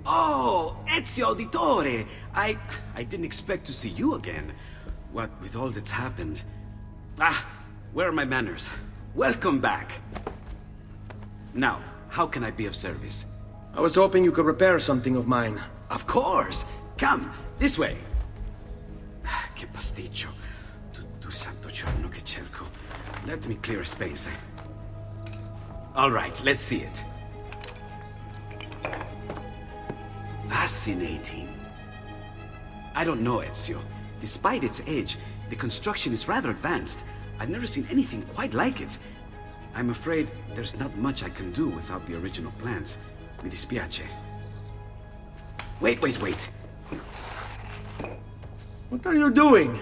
Oh, Ezio Auditore! I didn't expect to see you again. What with all that's happened. Ah, where are my manners? Welcome back. Now, how can I be of service? I was hoping you could repair something of mine. Of course! Come, this way! Che pasticcio. Tutto santo giorno che cerco. Let me clear a space. All right, let's see it. Fascinating. I don't know, Ezio. Despite its age, the construction is rather advanced. I've never seen anything quite like it. I'm afraid there's not much I can do without the original plans. Mi dispiace. Wait. What are you doing?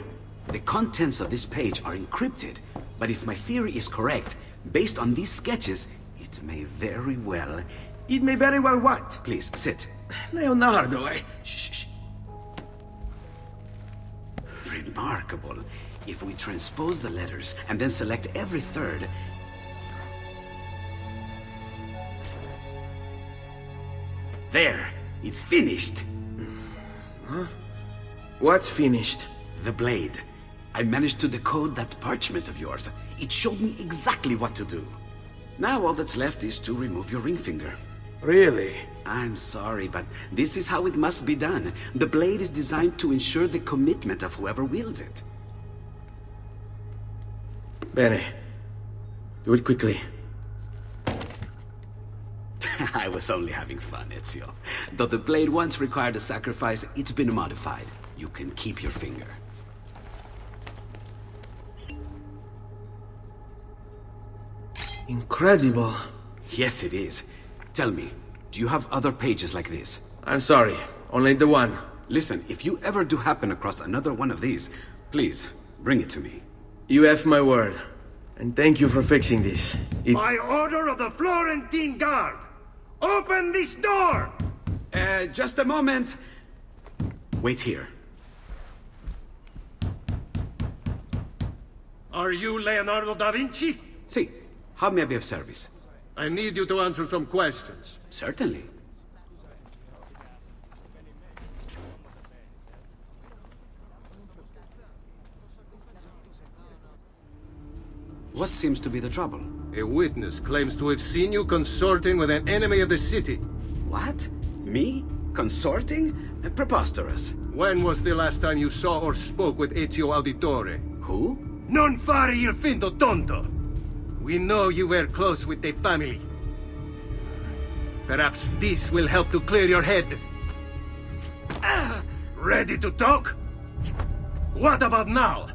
The contents of this page are encrypted, but if my theory is correct, based on these sketches, it may very well... It may very well what? Please, sit. Leonardo, Shh. Remarkable. If we transpose the letters and then select every third... There! It's finished! Huh? What's finished? The blade. I managed to decode that parchment of yours. It showed me exactly what to do. Now all that's left is to remove your ring finger. Really? I'm sorry, but this is how it must be done. The blade is designed to ensure the commitment of whoever wields it. Bene. Do it quickly. I was only having fun, Ezio. Though the blade once required a sacrifice, it's been modified. You can keep your finger. Incredible. Yes, it is. Tell me, do you have other pages like this? I'm sorry, only the one. Listen, if you ever do happen across another one of these, please, bring it to me. You have my word. And thank you for fixing this. By order of the Florentine Guard! Open this door! Just a moment. Wait here. Are you Leonardo da Vinci? See, how may I be of service? I need you to answer some questions. Certainly. What seems to be the trouble? A witness claims to have seen you consorting with an enemy of the city. What? Me? Consorting? Preposterous. When was the last time you saw or spoke with Ezio Auditore? Who? Non fare il finto tonto! We know you were close with the family. Perhaps this will help to clear your head. Ready to talk? What about now?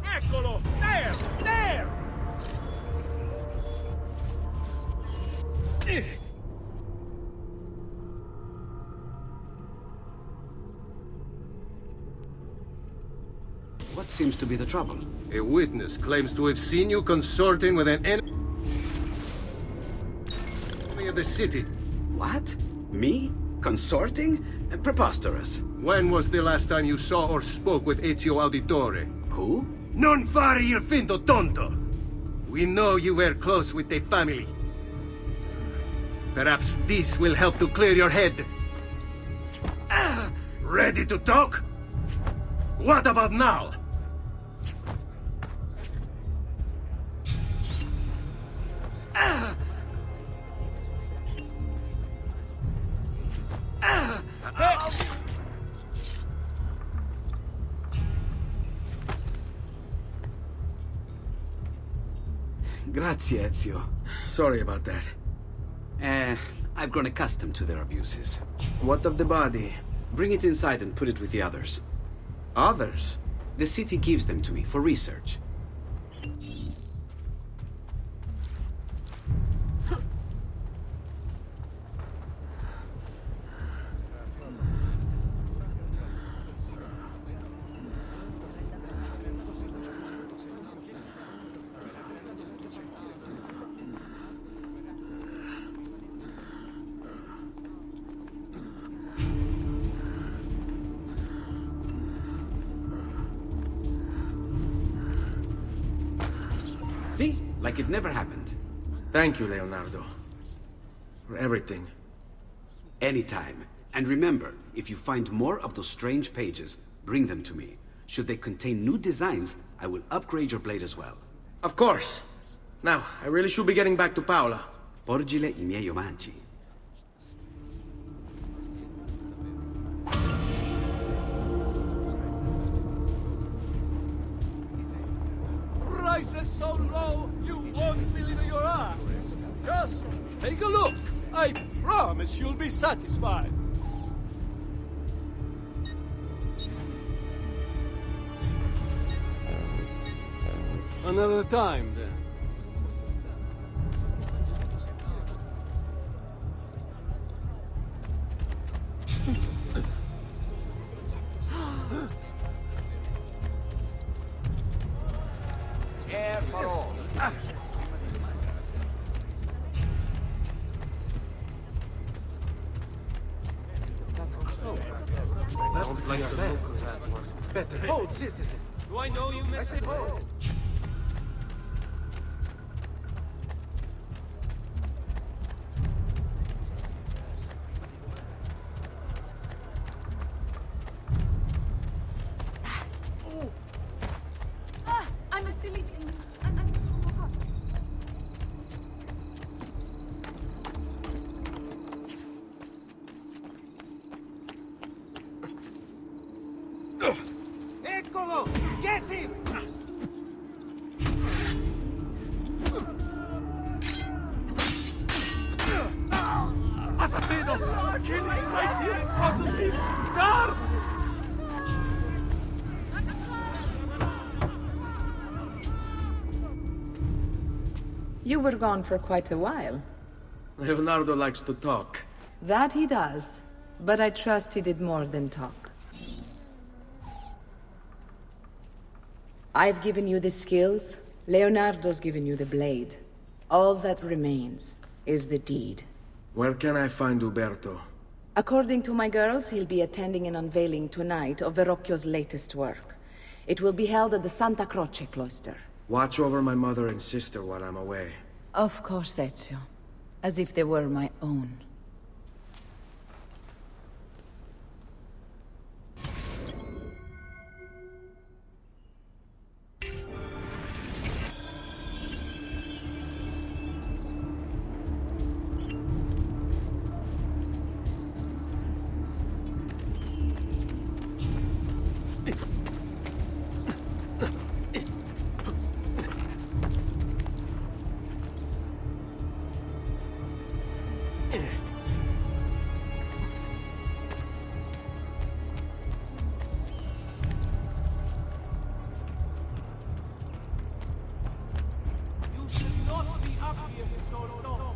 Eccolo! There! There! What seems to be the trouble? A witness claims to have seen you consorting with an enemy of the city. What? Me? Consorting? Preposterous. When was the last time you saw or spoke with Ezio Auditore? Who? Non fare il finto tonto! We know you were close with the family. Perhaps this will help to clear your head. Ready to talk? What about now? Grazie, Ezio. Sorry about that. I've grown accustomed to their abuses. What of the body? Bring it inside and put it with the others. Others? The city gives them to me for research. See? Like it never happened. Thank you, Leonardo. For everything. Anytime. And remember, if you find more of those strange pages, bring them to me. Should they contain new designs, I will upgrade your blade as well. Of course. Now, I really should be getting back to Paola. Porgile I miei omaggi. Prices so low, you won't believe your eyes. Just take a look. I promise you'll be satisfied. Another time, then. Do I know you, Mr. I'm a silly thing. Eccolo! Get him! Assassino! Killing right here in front of me! Guard! You were gone for quite a while. Leonardo likes to talk. That he does. But I trust he did more than talk. I've given you the skills. Leonardo's given you the blade. All that remains is the deed. Where can I find Uberto? According to my girls, he'll be attending an unveiling tonight of Verrocchio's latest work. It will be held at the Santa Croce cloister. Watch over my mother and sister while I'm away. Of course, Ezio. As if they were my own. You should not be up here so long.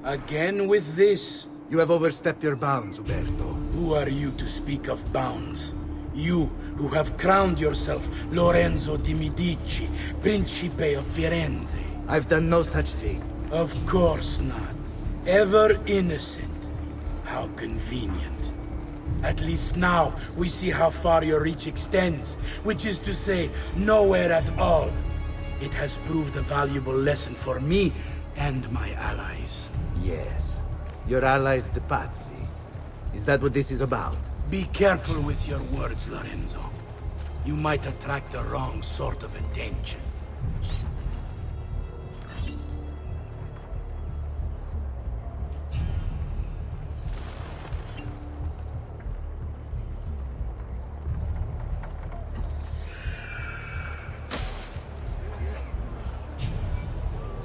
Again with this? You have overstepped your bounds, Uberto. Who are you to speak of bounds? You, who have crowned yourself Lorenzo di Medici, Principe of Firenze. I've done no such thing. Of course not. Ever innocent. How convenient. At least now, we see how far your reach extends, which is to say, nowhere at all. It has proved a valuable lesson for me and my allies. Yes. Your allies, the Pazzi. Is that what this is about? Be careful with your words, Lorenzo. You might attract the wrong sort of attention.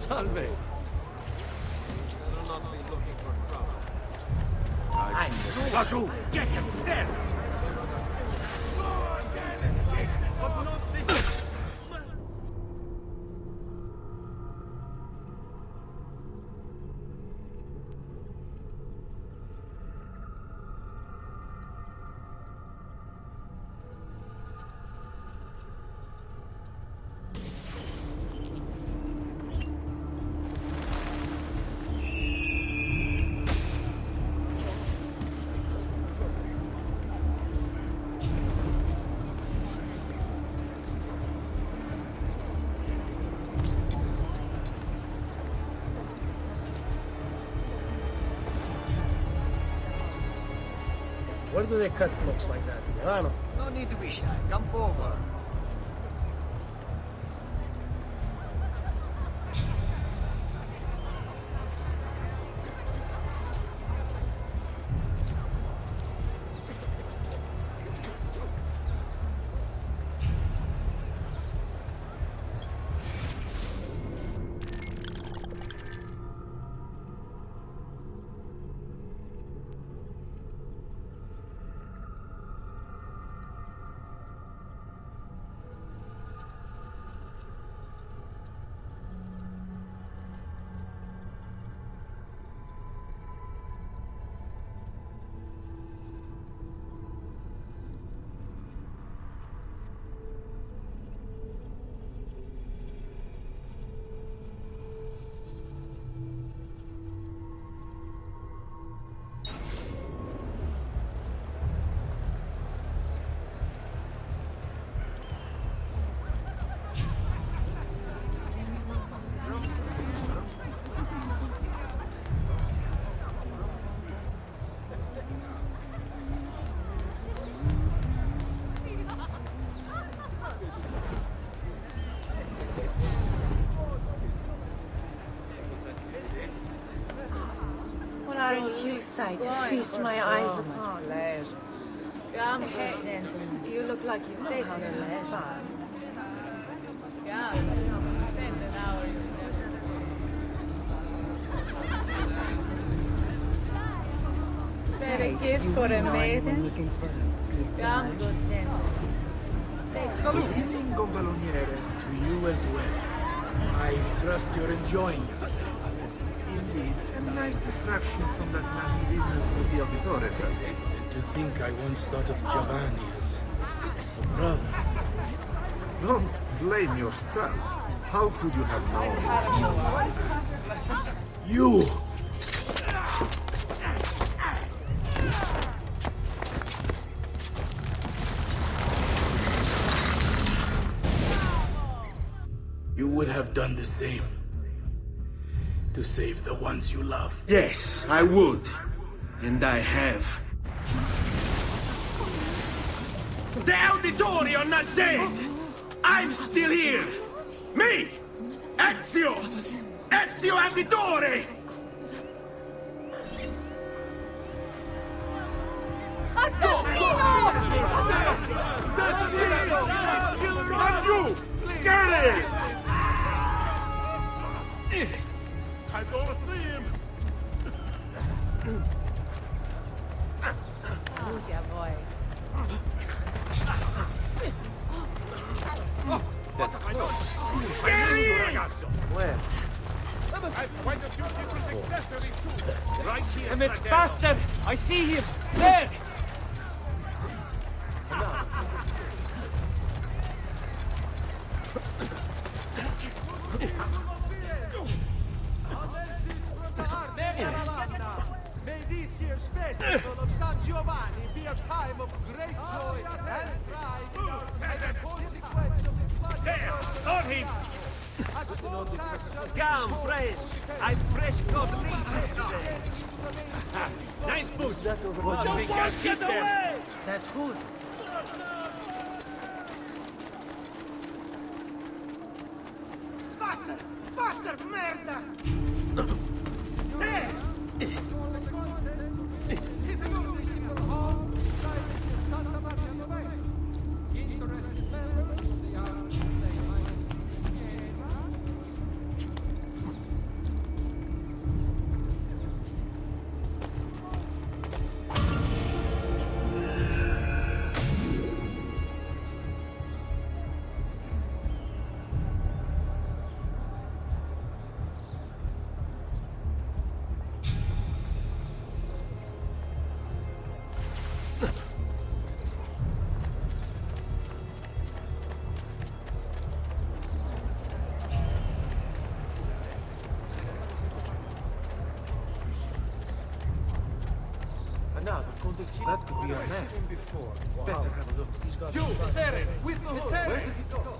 Salve. Laggiù! Get him! There! Where do they cut cloaks like that? Milano? No need to be shy. Come forward. Aren't you sight to feast my eyes upon? You look like you know how to have fun. Better kiss for a maiden. Come, good gentleman. Salute, gonfaloniere. To you as well. I trust you're enjoying yourselves. Indeed, a nice distraction from that nasty business with the Auditore family. And to think I once thought of Giovanni as a brother. Don't blame yourself. How could you have known? You! You would have done the same. To save the ones you love. Yes, I would. And I have. The Auditori are not dead! I'm still here! Me! Ezio! Ezio Auditore! You! Scare I gotta see him. Where? I've quite a few different accessories too. Right here. Damn it, bastard! I see him! There! May this year's festival of San Giovanni be a time of great joy and pride as a consequence of the flood. There! On him! A small tax shall be Come, fresh! I fresh got legion today! Nice boost! What do you think I'll keep them? That's good. Bastard! Bastard, merda! There! That could be a man. Better have a look. You, Seren, with the hood. Where did he go?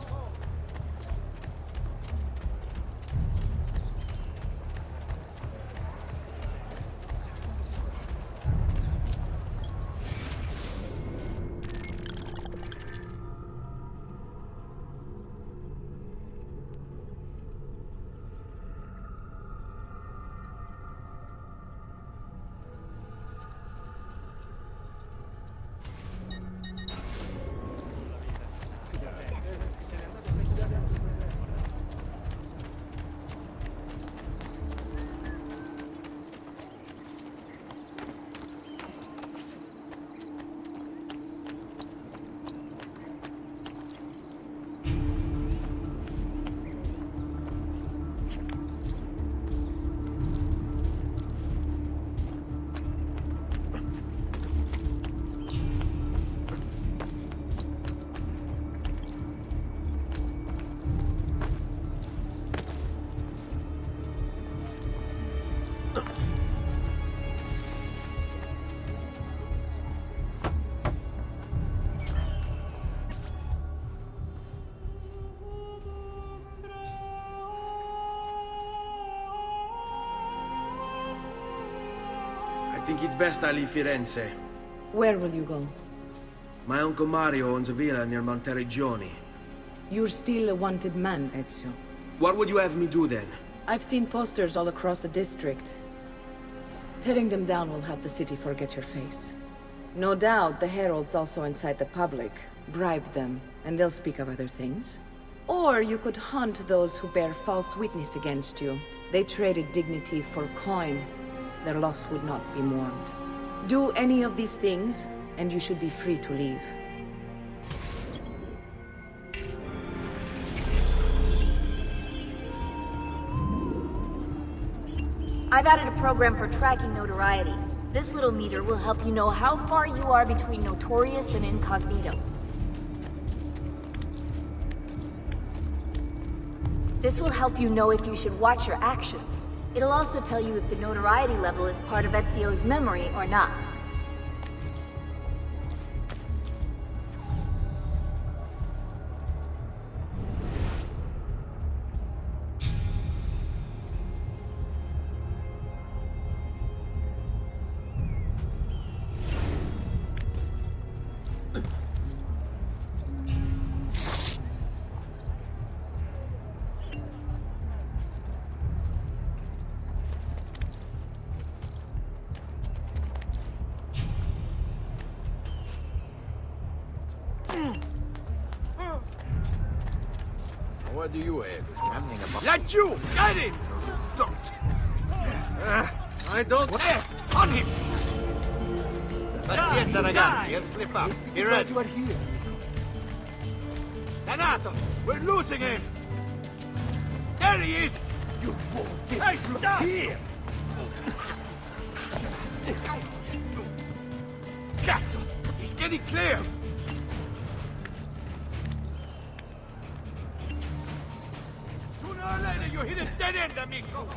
I think it's best I leave Firenze. Where will you go? My uncle Mario owns a villa near Monteriggioni. You're still a wanted man, Ezio. What would you have me do then? I've seen posters all across the district. Tearing them down will help the city forget your face. No doubt the heralds also incite the public, bribe them, and they'll speak of other things. Or you could hunt those who bear false witness against you. They traded dignity for coin. Their loss would not be mourned. Do any of these things, and you should be free to leave. I've added a program for tracking notoriety. This little meter will help you know how far you are between notorious and incognito. This will help you know if you should watch your actions. It'll also tell you if the notoriety level is part of Ezio's memory or not. What do you have? Let you! Get him! Don't! I don't... On him! Pazienza, ragazzi, he'll slip up. Be ready. You are here. Donato! We're losing him! There he is! You won't get stop here! Cazzo! He's getting clear! Sooner or later you hit a dead end, amigo!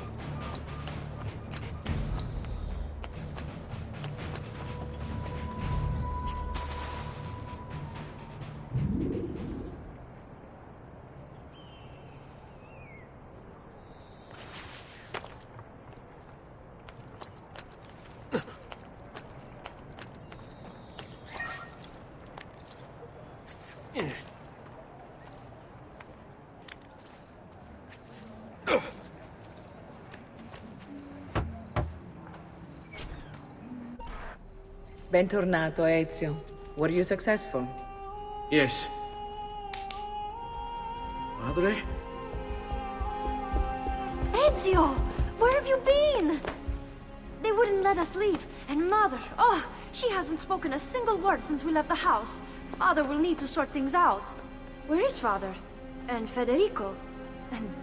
Bentornato, Ezio. Were you successful? Yes. Madre? Ezio! Where have you been? They wouldn't let us leave. And Mother, oh, she hasn't spoken a single word since we left the house. Father will need to sort things out. Where is Father? And Federico? And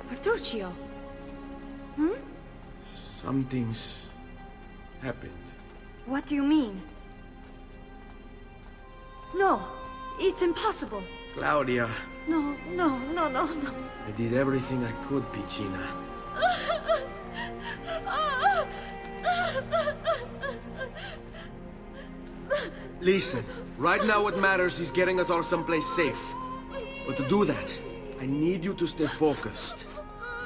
Petruchio? Hmm? Something's happened. What do you mean? No, it's impossible. Claudia. No. I did everything I could, Piccina. Listen, right now what matters is getting us all someplace safe. But to do that, I need you to stay focused.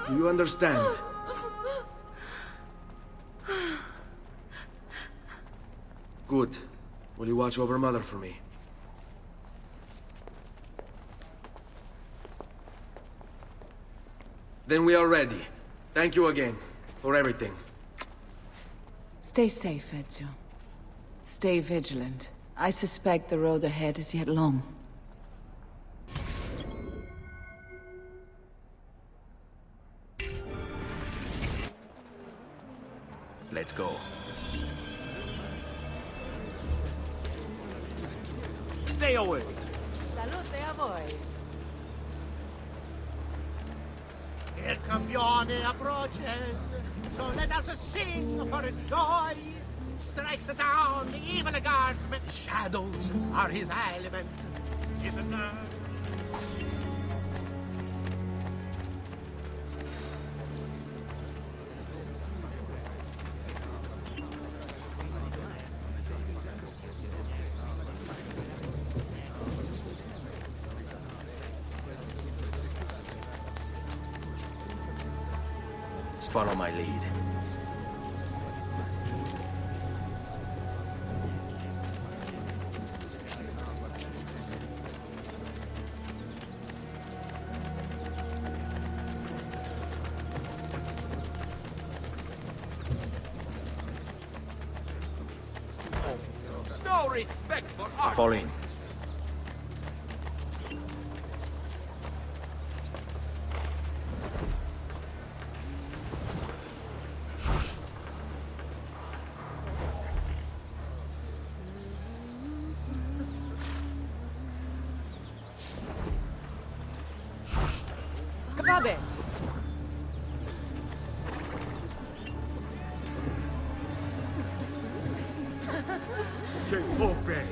Do you understand? Good. Will you watch over Mother for me? Then we are ready. Thank you again for everything. Stay safe, Ezio. Stay vigilant. I suspect the road ahead is yet long. Let's go. Stay away. Salute a voi. El campione approaches, so let us sing for joy. Strikes down the evil guardsmen, shadows are his element. Isn't that? Follow my lead. No respect for art. Fall in. Vabbè. Che volpe!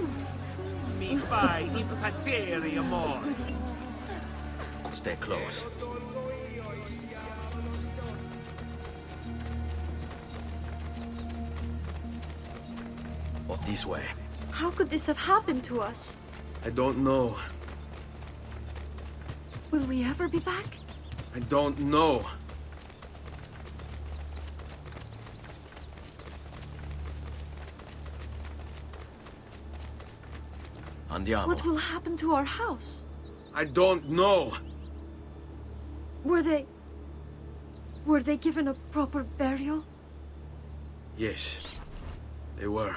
Mi fai impazzire, amore! Stay close. Or this way. How could this have happened to us? I don't know. Will we ever be back? I don't know. Andiamo. What will happen to our house? I don't know. Were they given a proper burial? Yes, they were.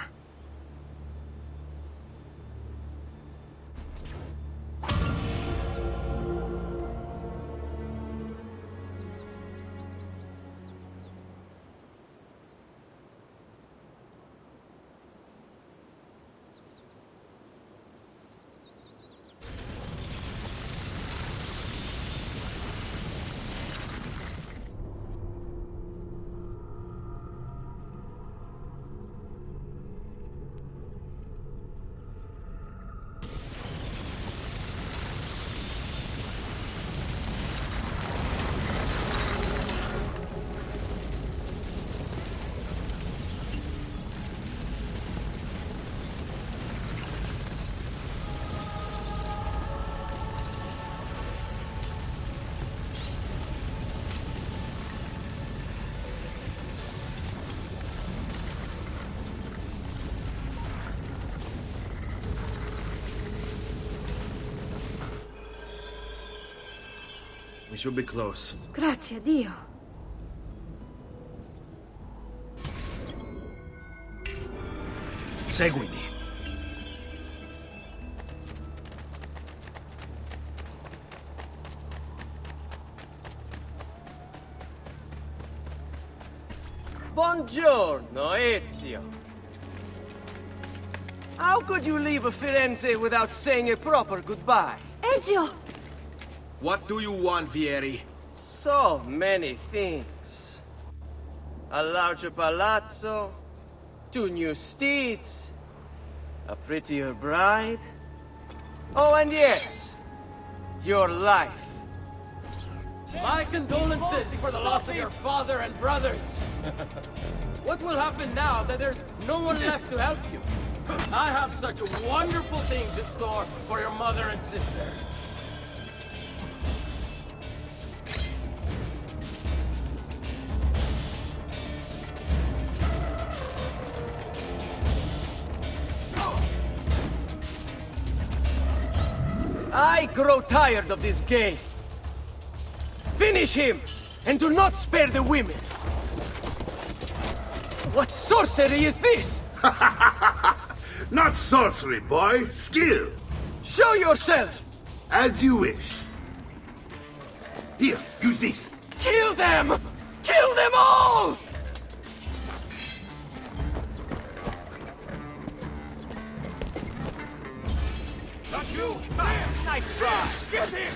We should be close. Grazie a Dio. Seguimi. Buongiorno, Ezio. How could you leave Firenze without saying a proper goodbye? Ezio! What do you want, Vieri? So many things. A larger palazzo, 2 new steeds, a prettier bride. Oh, and yes, your life. My condolences for the loss of your father and brothers. What will happen now that there's no one left to help you? I have such wonderful things in store for your mother and sister. I grow tired of this game. Finish him, and do not spare the women. What sorcery is this? Not sorcery, boy. Skill. Show yourself! As you wish. Here, use this. Kill them! Kill them all! Not you! Nice try! Get him!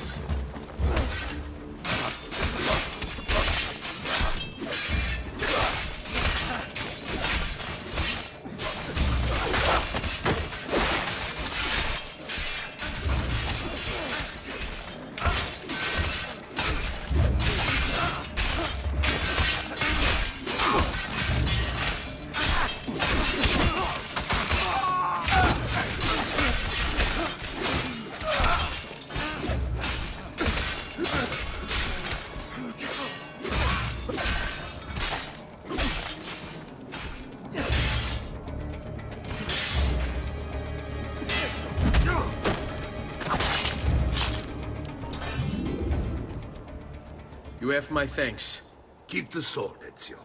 You have my thanks. Keep the sword, Ezio.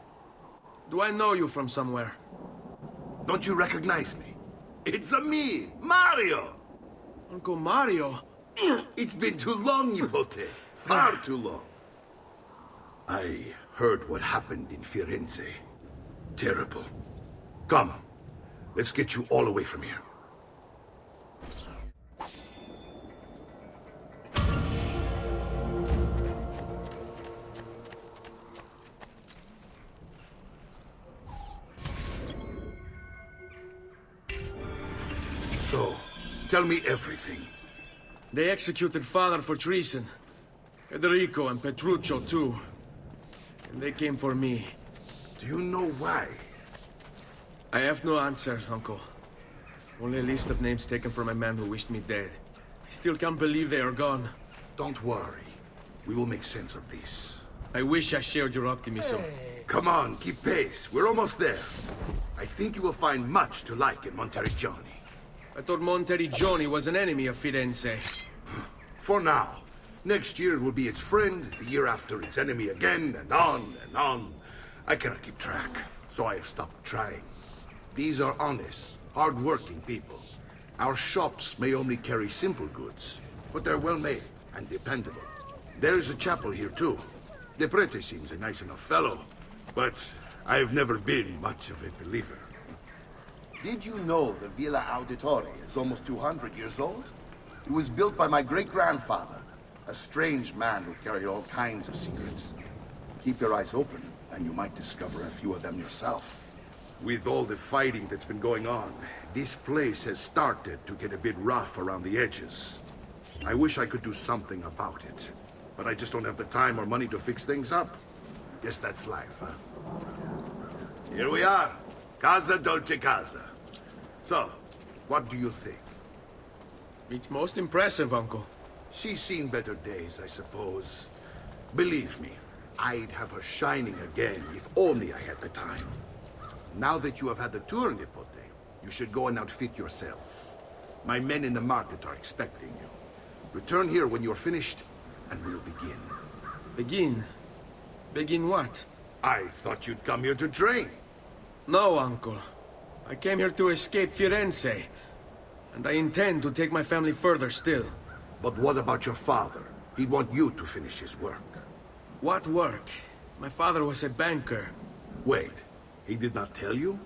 Do I know you from somewhere? Don't you recognize me? It's a me, Mario! Uncle Mario? It's been too long, Nipote. Far too long. I heard what happened in Firenze. Terrible. Come, let's get you all away from here. So, tell me everything. They executed Father for treason. Federico and Petruccio, too. And they came for me. Do you know why? I have no answers, Uncle. Only a list of names taken from a man who wished me dead. I still can't believe they are gone. Don't worry. We will make sense of this. I wish I shared your optimism. Come on, keep pace. We're almost there. I think you will find much to like in Monteriggioni. I thought Monteriggioni was an enemy of Firenze. For now. Next year it will be its friend, the year after its enemy again, and on and on. I cannot keep track, so I have stopped trying. These are honest, hard-working people. Our shops may only carry simple goods, but they're well-made and dependable. There is a chapel here, too. The prete seems a nice enough fellow, but I've never been much of a believer. Did you know the Villa Auditore is almost 200 years old? It was built by my great-grandfather, a strange man who carried all kinds of secrets. Keep your eyes open, and you might discover a few of them yourself. With all the fighting that's been going on, this place has started to get a bit rough around the edges. I wish I could do something about it, but I just don't have the time or money to fix things up. Guess that's life, huh? Here we are. Casa Dolce Casa. So, what do you think? It's most impressive, Uncle. She's seen better days, I suppose. Believe me, I'd have her shining again if only I had the time. Now that you have had the tour, Nipote, you should go and outfit yourself. My men in the market are expecting you. Return here when you're finished, and we'll begin. Begin? Begin what? I thought you'd come here to train. No, Uncle. I came here to escape Firenze. And I intend to take my family further still. But what about your father? He'd want you to finish his work. What work? My father was a banker. Wait, he did not tell you?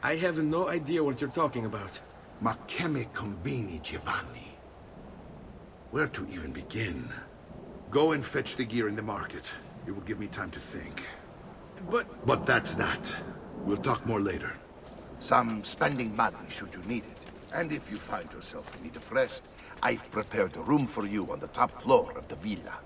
I have no idea what you're talking about. Ma che me combini, Giovanni? Where to even begin? Go and fetch the gear in the market. It will give me time to think. But that's that. We'll talk more later. Some spending money should you need it. And if you find yourself in need of rest, I've prepared a room for you on the top floor of the villa.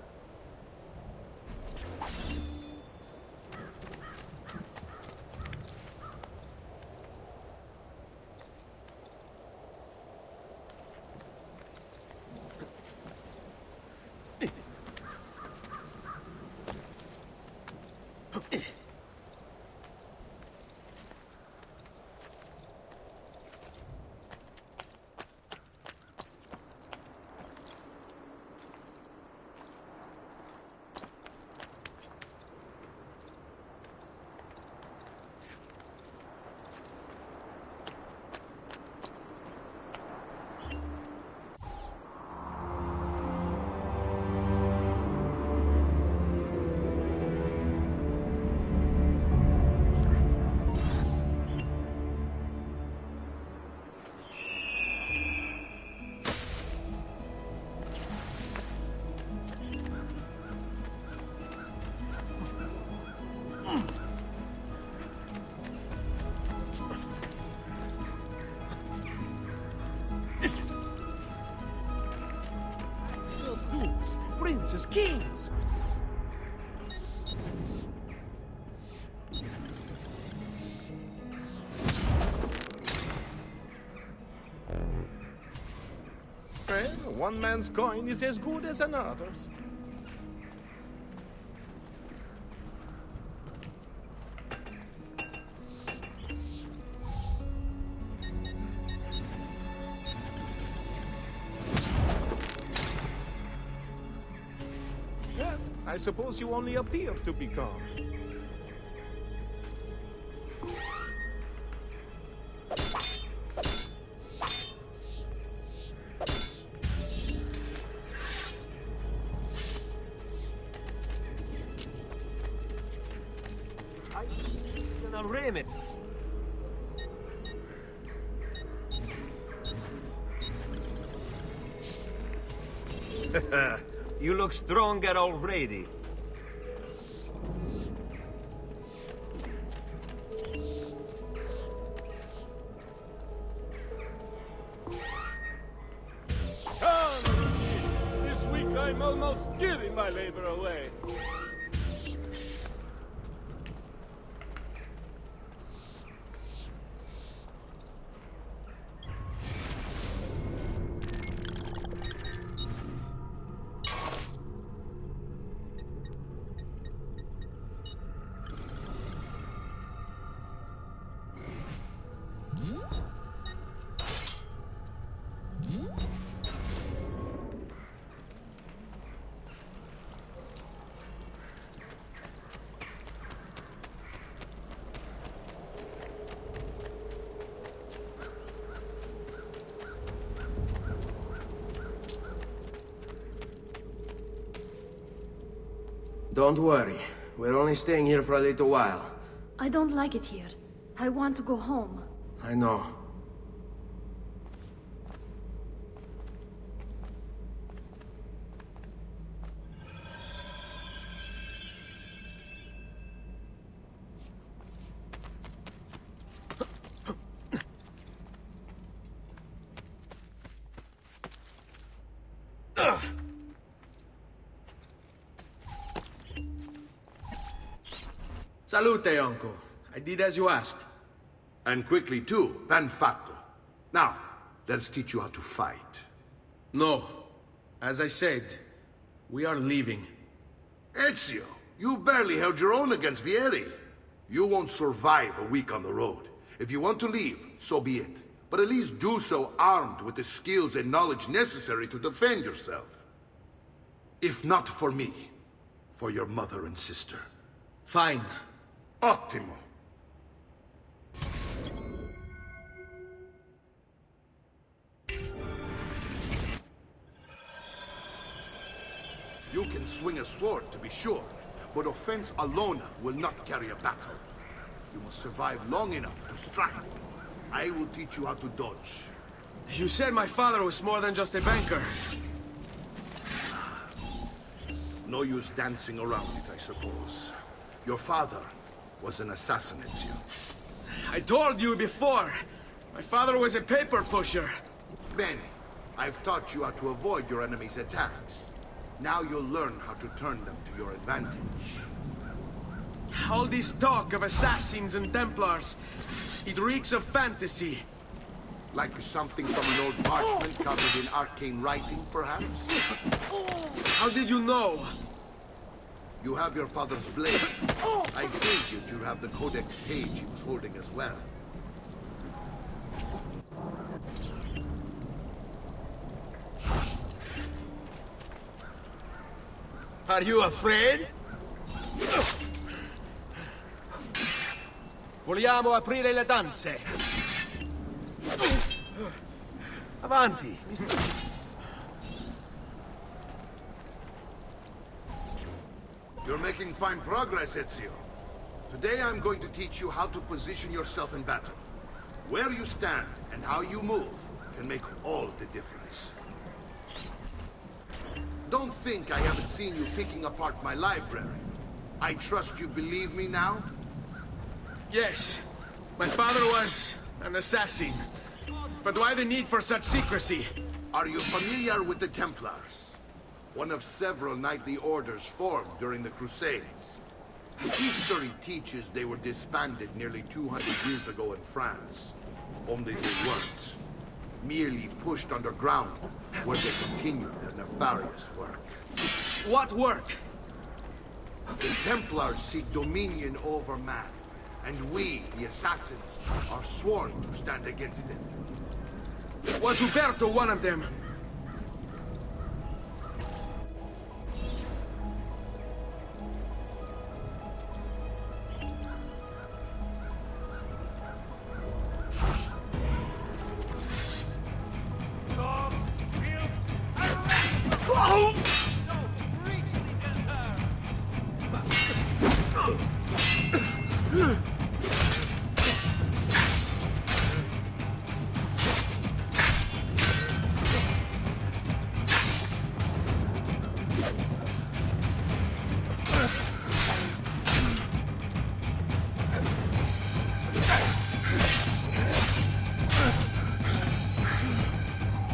Princes, kings! Well, one man's coin is as good as another's. I suppose you only appear to be calm. A remedy. You look stronger already. This week I'm almost giving my labor away. Don't worry. We're only staying here for a little while. I don't like it here. I want to go home. I know. Salute, uncle. I did as you asked. And quickly too, ben fatto. Now, let's teach you how to fight. No. As I said, we are leaving. Ezio, you barely held your own against Vieri. You won't survive a week on the road. If you want to leave, so be it. But at least do so armed with the skills and knowledge necessary to defend yourself. If not for me, for your mother and sister. Fine. Ottimo. You can swing a sword, to be sure, but offense alone will not carry a battle. You must survive long enough to strike. I will teach you how to dodge. You said my father was more than just a banker. No use dancing around it, I suppose. Your father was an assassin, Ezio. I told you before. My father was a paper pusher. Bene. I've taught you how to avoid your enemy's attacks. Now you'll learn how to turn them to your advantage. All this talk of assassins and Templars, it reeks of fantasy. Like something from an old parchment covered in arcane writing, perhaps? How did you know? You have your father's blade. I figured you'd have the Codex page he was holding as well. Are you afraid? Vogliamo aprire le danze. Avanti. You're making fine progress, Ezio. Today I'm going to teach you how to position yourself in battle. Where you stand and how you move can make all the difference. Don't think I haven't seen you picking apart my library. I trust you believe me now? Yes. My father was an assassin. But why the need for such secrecy? Are you familiar with the Templars? One of several knightly orders formed during the Crusades. History teaches they were disbanded nearly 200 years ago in France. Only they weren't. Merely pushed underground, where they continued their nefarious work. What work? The Templars seek dominion over man, and we, the assassins, are sworn to stand against them. Was Uberto one of them?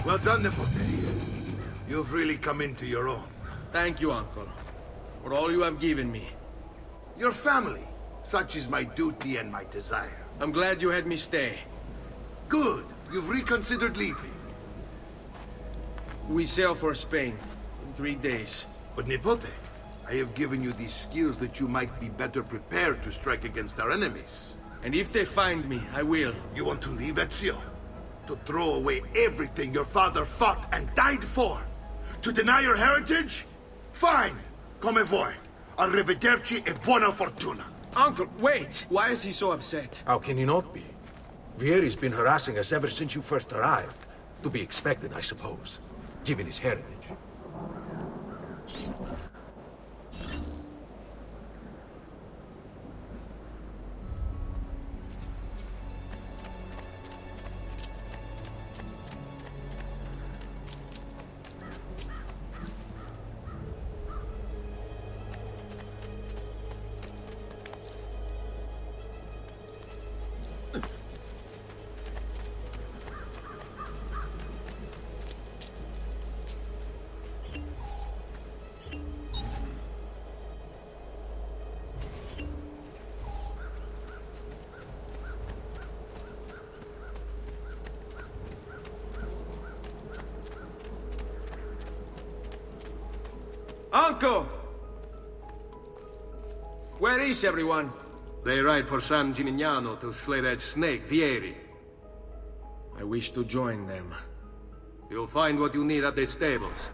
Well done, Nipote. You've really come into your own. Thank you, Uncle, for all you have given me. Your family. Such is my duty and my desire. I'm glad you had me stay. Good. You've reconsidered leaving. We sail for Spain in 3 days. But Nipote, I have given you these skills that you might be better prepared to strike against our enemies. And if they find me, I will. You want to leave, Ezio? To throw away everything your father fought and died for? To deny your heritage? Fine! Come vuoi. Arrivederci e buona fortuna. Uncle, wait! Why is he so upset? How can he not be? Vieri's been harassing us ever since you first arrived. To be expected, I suppose, given his heritage. Uncle! Where is everyone? They ride for San Gimignano to slay that snake, Vieri. I wish to join them. You'll find what you need at the stables.